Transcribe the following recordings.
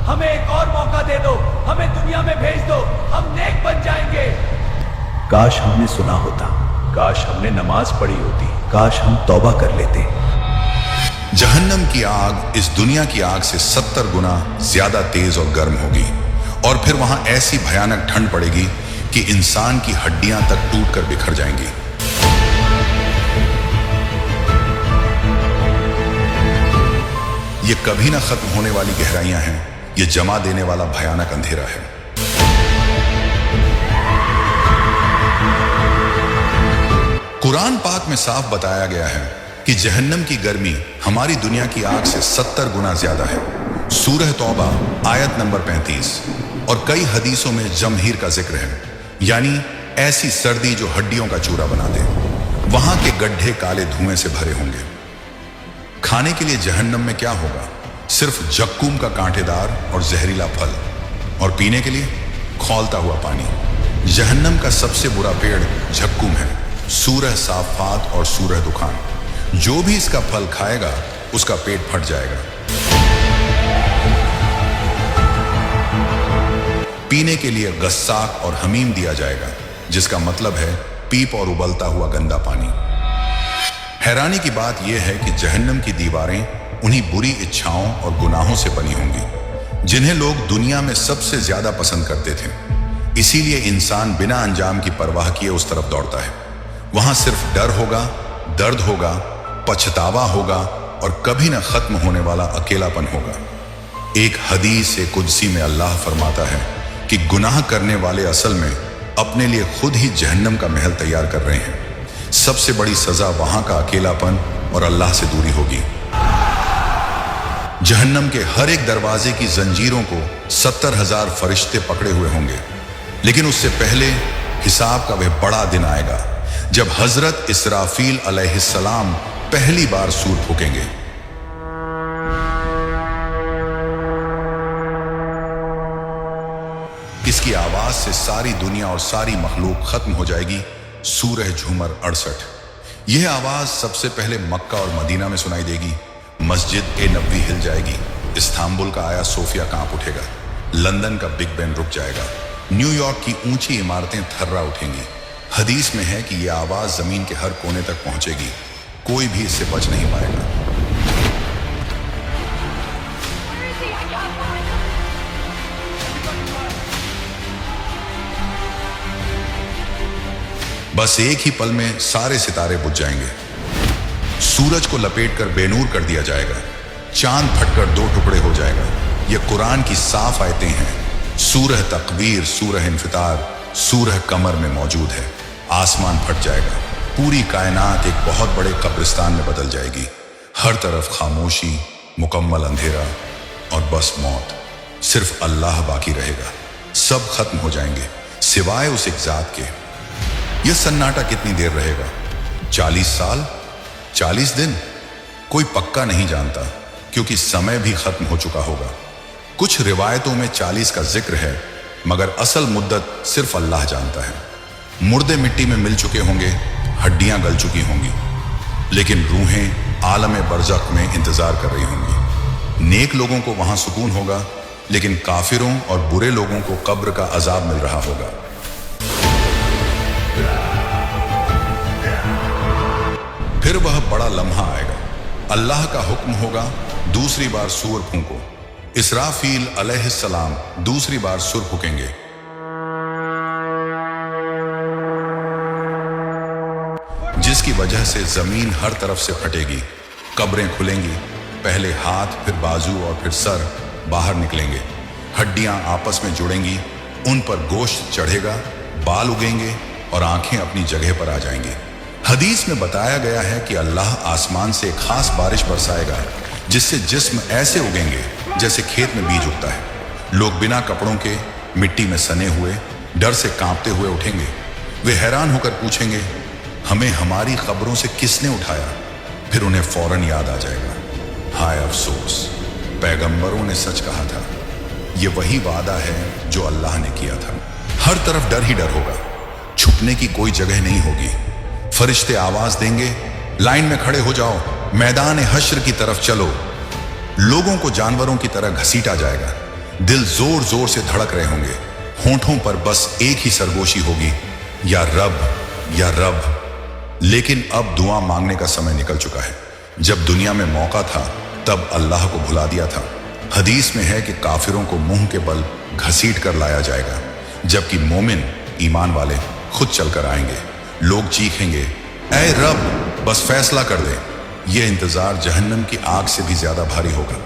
हमें एक और मौका दे दो, हमें दुनिया में भेज दो, हम नेक बन जाएंगे। काश हमने सुना होता, काश हमने नमाज पढ़ी होती, काश हम तौबा कर लेते। जहन्नम की आग इस दुनिया की आग से 70 गुना ज्यादा तेज और गर्म होगी, और फिर वहां ऐसी भयानक ठंड पड़ेगी कि इंसान की हड्डियां तक टूट कर बिखर जाएंगी। ये कभी ना खत्म होने वाली गहराइयां हैं, ये जमा देने वाला भयानक अंधेरा है। कुरान पाक में साफ बताया गया है कि जहन्नम की गर्मी हमारी दुनिया की आग से 70 गुना ज्यादा है। सूरह तौबा आयत नंबर 35। और कई हदीसों में जमहीर का जिक्र है, यानी ऐसी सर्दी जो हड्डियों का चूरा बना दे। वहां के गड्ढे काले धुएं से भरे होंगे। खाने के लिए जहन्नम में क्या होगा? सिर्फ जक्कूम का कांटेदार और जहरीला फल, और पीने के लिए खौलता हुआ पानी। जहन्नम का सबसे बुरा पेड़ जक्कूम है। सूरह साफात और सूरह दुखान। जो भी इसका फल खाएगा उसका पेट फट जाएगा। पीने के लिए गस्साक और हमीम दिया जाएगा, जिसका मतलब है पीप और उबलता हुआ गंदा पानी। हैरानी की बात यह है कि जहन्नम की दीवारें उन्हीं बुरी इच्छाओं और गुनाहों से बनी होंगी जिन्हें लोग दुनिया में सबसे ज्यादा पसंद करते थे। इसीलिए इंसान बिना अंजाम की परवाह किए उस तरफ दौड़ता है। वहां सिर्फ डर होगा, दर्द होगा, पछतावा होगा और कभी न खत्म होने वाला अकेलापन होगा। एक हदीस कुदसी में अल्लाह फरमाता है कि गुनाह करने वाले असल में अपने लिए खुद ही जहन्नम का महल तैयार कर रहे हैं। सबसे बड़ी सजा वहां का अकेलापन और अल्लाह से दूरी होगी। जहन्नम के हर एक दरवाजे की जंजीरों को 70,000 फरिश्ते पकड़े हुए होंगे, लेकिन उससे पहले हिसाब का वह बड़ा दिन आएगा जब हजरत इसराफील अलैहिस्सलाम पहली बार सूर फूकेंगे। इसकी आवाज से सारी दुनिया और सारी मखलूक खत्म हो जाएगी। सूरह झूमर 68। यह आवाज सबसे पहले मक्का और मदीना में सुनाई देगी। मस्जिद ए नबवी हिल जाएगी। इस्तांबुल का आया सोफिया कांप उठेगा। लंदन का बिग बेन रुक जाएगा। न्यूयॉर्क की ऊंची इमारतें थर्रा उठेंगी। हदीस में है कि यह आवाज जमीन के हर कोने तक पहुंचेगी। कोई भी इससे बच नहीं पाएगा। बस एक ही पल में सारे सितारे बुझ जाएंगे। सूरज को लपेटकर बेनूर कर दिया जाएगा। चांद फटकर 2 टुकड़े हो जाएगा। यह कुरान की साफ आयतें हैं। सूरह तकबीर, सूरह इन्फितार, सूरह कमर में मौजूद है। आसमान फट जाएगा। पूरी कायनात एक बहुत बड़े कब्रिस्तान में बदल जाएगी। हर तरफ खामोशी, मुकम्मल अंधेरा और बस मौत। सिर्फ अल्लाह बाकी रहेगा। सब खत्म हो जाएंगे सिवाय उस एक जात के। यह सन्नाटा कितनी देर रहेगा? 40 साल, 40 दिन? कोई पक्का नहीं जानता, क्योंकि समय भी खत्म हो चुका होगा। कुछ रिवायतों में 40 का जिक्र है, मगर असल मुद्दत सिर्फ अल्लाह जानता है। मुर्दे मिट्टी में मिल चुके होंगे, हड्डियां गल चुकी होंगी, लेकिन रूहें आलम बरज़ख में इंतजार कर रही होंगी। नेक लोगों को वहां सुकून होगा, लेकिन काफिरों और बुरे लोगों को कब्र का अजाब मिल रहा होगा। फिर वह बड़ा लम्हा आएगा। अल्लाह का हुक्म होगा, दूसरी बार सूर फूंको। इसराफील अलैहिस्सलाम दूसरी बार सुर फूकेंगे। जिसकी वजह से जमीन हर तरफ से फटेगी। कब्रें खुलेंगी। पहले हाथ, फिर बाजू और फिर सर बाहर निकलेंगे। हड्डियां आपस में जुड़ेंगी। उन पर गोश्त चढ़ेगा, बाल उगेंगे और आंखें अपनी जगह पर आ जाएंगी। हदीस में बताया गया है कि अल्लाह आसमान से खास बारिश बरसाएगा, जिससे जिस्म ऐसे उगेंगे जैसे खेत में बीज उगता है। लोग बिना कपड़ों के, मिट्टी में सने हुए, डर से कांपते हुए उठेंगे। वे हैरान होकर पूछेंगे, हमें हमारी कब्रों से किसने उठाया? फिर उन्हें फौरन याद आ जाएगा, हाय अफसोस, पैगंबरों ने सच कहा था। यह वही वादा है जो अल्लाह ने किया था। हर तरफ डर ही डर होगा। छुपने की कोई जगह नहीं होगी। फरिश्ते आवाज देंगे, लाइन में खड़े हो जाओ, मैदान हश्र की तरफ चलो। लोगों को जानवरों की तरह घसीटा जाएगा। दिल जोर जोर से धड़क रहे होंगे, होंठों पर बस एक ही सरगोशी होगी, या रब, या रब। लेकिन अब दुआ मांगने का समय निकल चुका है। जब दुनिया में मौका था तब अल्लाह को भुला दिया था। हदीस में है कि काफिरों को मुंह के बल घसीट कर लाया जाएगा, जबकि मोमिन ईमान वाले खुद चलकर आएंगे। लोग चीखेंगे, ऐ रब बस फैसला कर दे। ये इंतजार जहन्नम की आग से भी ज्यादा भारी होगा।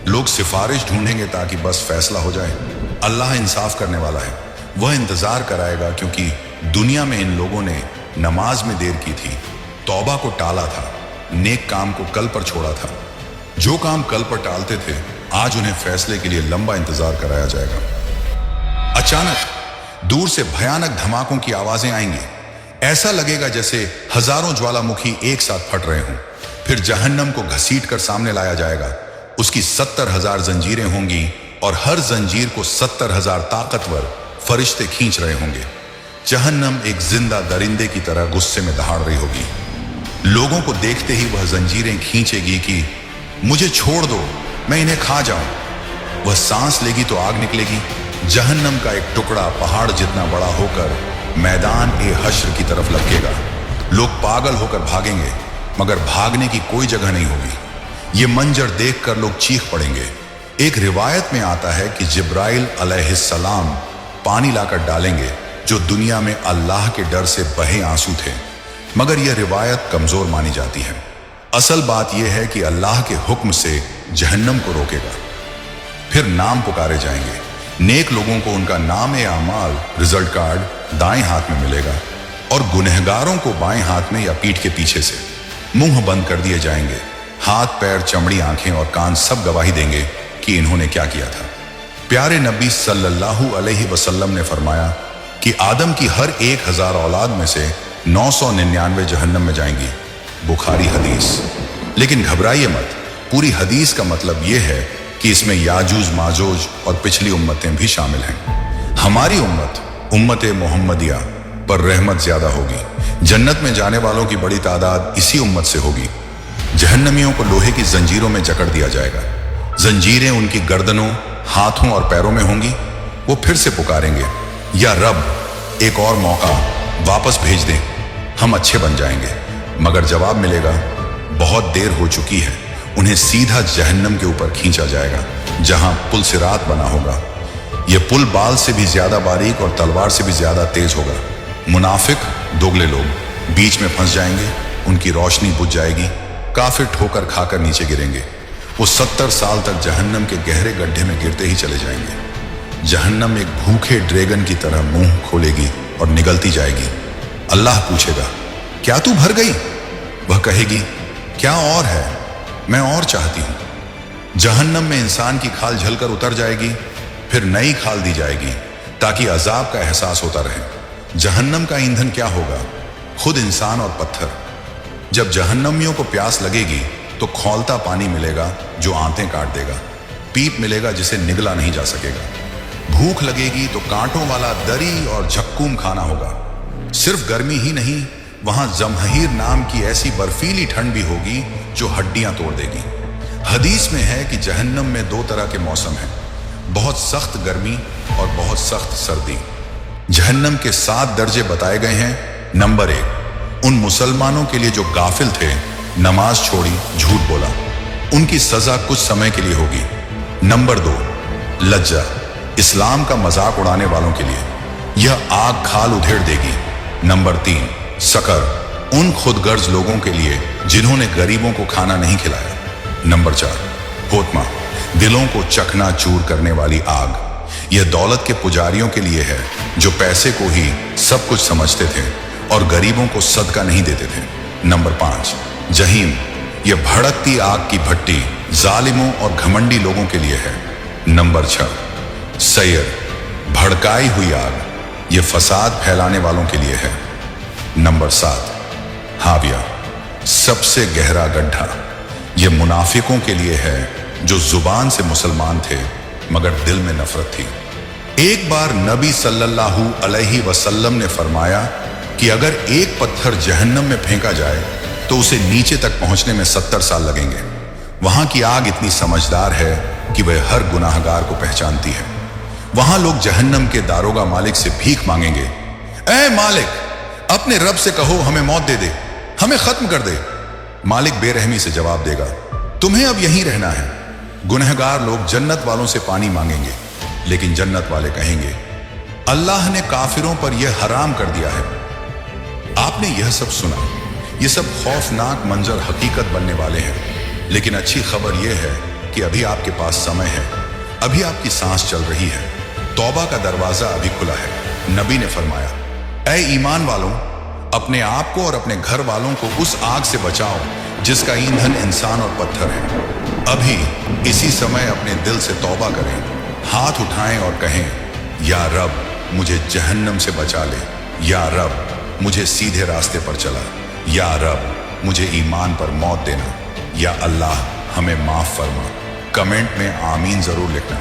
लोग सिफारिश ढूंढेंगे ताकि बस फैसला हो जाए। अल्लाह इंसाफ करने वाला है, वह इंतजार कराएगा, क्योंकि दुनिया में इन लोगों ने नमाज में देर की थी, तौबा को टाला था, नेक काम को कल पर छोड़ा था। जो काम कल पर टालते थे आज उन्हें फैसले के लिए लंबा इंतजार कराया जाएगा। अचानक दूर से भयानक धमाकों की आवाजें आएंगी। ऐसा लगेगा जैसे हजारों ज्वालामुखी एक साथ फट रहे हों। फिर जहन्नम को घसीट कर सामने लाया जाएगा। उसकी 70,000 जंजीरें होंगी और हर जंजीर को 70,000 ताकतवर फरिश्ते खींच रहे होंगे। जहन्नम एक जिंदा दरिंदे की तरह गुस्से में दहाड़ रही होगी। लोगों को देखते ही वह जंजीरें खींचेगी कि मुझे छोड़ दो, मैं इन्हें खा जाऊं। वह सांस लेगी तो आग निकलेगी। जहन्नम का एक टुकड़ा पहाड़ जितना बड़ा होकर मैदान ए हश्र की तरफ लपकेगा। लोग पागल होकर भागेंगे, मगर भागने की कोई जगह नहीं होगी। ये मंजर देखकर लोग चीख पड़ेंगे। एक रिवायत में आता है कि जिब्राइल अलैहिस्सलाम पानी लाकर डालेंगे, जो दुनिया में अल्लाह के डर से बहे आंसू थे, मगर यह रिवायत कमजोर मानी जाती है। असल बात यह है कि अल्लाह के हुक्म से जहन्नम को रोकेगा। फिर नाम पुकारे जाएंगे। नेक लोगों को उनका नाम ए आमाल रिजल्ट कार्ड दाएं हाथ में मिलेगा और गुनहगारों को बाएं हाथ में या पीठ के पीछे से। मुंह बंद कर दिए जाएंगे। हाथ, पैर, चमड़ी, आंखें और कान सब गवाही देंगे कि इन्होंने क्या किया था। प्यारे नबी सल्लल्लाहु अलैहि वसल्लम ने फरमाया कि आदम की हर 1000 औलाद में से 999 जहन्नम में जाएंगी। बुखारी हदीस। लेकिन घबराइए मत, पूरी हदीस का मतलब यह है कि इसमें याजूज माजूज और पिछली उम्मतें भी शामिल हैं। हमारी उम्मत मोहम्मदिया पर रहमत ज्यादा होगी। जन्नत में जाने वालों की बड़ी तादाद इसी उम्मत से होगी। जहन्नमियों को लोहे की जंजीरों में जकड़ दिया जाएगा। जंजीरें उनकी गर्दनों, हाथों और पैरों में होंगी। वो फिर से पुकारेंगे, या रब एक और मौका वापस भेज दें, हम अच्छे बन जाएंगे। मगर जवाब मिलेगा, बहुत देर हो चुकी है। उन्हें सीधा जहन्नम के ऊपर खींचा जाएगा, जहां पुल सिरात बना होगा। यह पुल बाल से भी ज्यादा बारीक और तलवार से भी ज्यादा तेज होगा। मुनाफिक, दोगले लोग बीच में फंस जाएंगे। उनकी रोशनी बुझ जाएगी। काफिर ठोकर खाकर नीचे गिरेंगे। वो 70 साल तक जहन्नम के गहरे गड्ढे में गिरते ही चले जाएंगे। जहन्नम एक भूखे ड्रैगन की तरह मुंह खोलेगी और निगलती जाएगी। अल्लाह पूछेगा, क्या तू भर गई? वह कहेगी, क्या और है, मैं और चाहती हूं। जहन्नम में इंसान की खाल झलकर उतर जाएगी, फिर नई खाल दी जाएगी ताकि अजाब का एहसास होता रहे। जहन्नम का ईंधन क्या होगा? खुद इंसान और पत्थर। जब जहन्नमियों को प्यास लगेगी तो खौलता पानी मिलेगा जो आंतें काट देगा। पीप मिलेगा जिसे निगला नहीं जा सकेगा। भूख लगेगी तो कांटों वाला दरी और झक्कूम खाना होगा। सिर्फ गर्मी ही नहीं, वहां जमहीर नाम की ऐसी बर्फीली ठंड भी होगी जो हड्डियां तोड़ देगी। हदीस में है कि जहन्नम में 2 तरह के मौसम हैं, बहुत सख्त गर्मी और बहुत सख्त सर्दी। जहन्नम के 7 दर्जे बताए गए हैं। नंबर 1, उन मुसलमानों के लिए जो गाफिल थे, नमाज छोड़ी, झूठ बोला, उनकी सजा कुछ समय के लिए होगी। नंबर 2, लज्जा, इस्लाम का मजाक उड़ाने वालों के लिए, यह आग खाल उधेड़ देगी। नंबर 3, सकर, उन खुदगर्ज लोगों के लिए जिन्होंने गरीबों को खाना नहीं खिलाया। नंबर 4, होतमा, दिलों को चकना चूर करने वाली आग, यह दौलत के पुजारियों के लिए है जो पैसे को ही सब कुछ समझते थे और गरीबों को सदका नहीं देते थे। नंबर 5, जहीम, यह भड़कती आग की भट्टी जालिमों और घमंडी लोगों के लिए है। नंबर 6, सैर, भड़काई हुई आग, यह फसाद फैलाने वालों के लिए है। नंबर 7, हाविया, सबसे गहरा गड्ढा, यह मुनाफिकों के लिए है जो जुबान से मुसलमान थे मगर दिल में नफरत थी। एक बार नबी सल्लल्लाहु अलैहि वसल्लम ने फरमाया कि अगर एक पत्थर जहन्नम में फेंका जाए तो उसे नीचे तक पहुंचने में 70 साल लगेंगे। वहां की आग इतनी समझदार है कि वह हर गुनाहगार को पहचानती है। वहां लोग जहन्नम के दारोगा मालिक से भीख मांगेंगे, ऐ मालिक, अपने रब से कहो हमें मौत दे दे, हमें खत्म कर दे। मालिक बेरहमी से जवाब देगा, तुम्हें अब यहीं रहना है। गुनहगार लोग जन्नत वालों से पानी मांगेंगे, लेकिन जन्नत वाले कहेंगे, अल्लाह ने काफिरों पर यह हराम कर दिया है। आपने यह सब सुना, ये सब खौफनाक मंजर हकीकत बनने वाले हैं, लेकिन अच्छी खबर यह है कि अभी आपके पास समय है, अभी आपकी सांस चल रही है, तौबा का दरवाजा अभी खुला है। नबी ने फरमाया, ऐ ईमान वालों, अपने आप को और अपने घर वालों को उस आग से बचाओ जिसका ईंधन इंसान और पत्थर है। अभी इसी समय अपने दिल से तौबा करें, हाथ उठाएं और कहें, या रब मुझे जहन्नम से बचा ले, या रब मुझे सीधे रास्ते पर चला, या रब मुझे ईमान पर मौत देना, या अल्लाह हमें माफ फरमा। कमेंट में आमीन जरूर लिखना।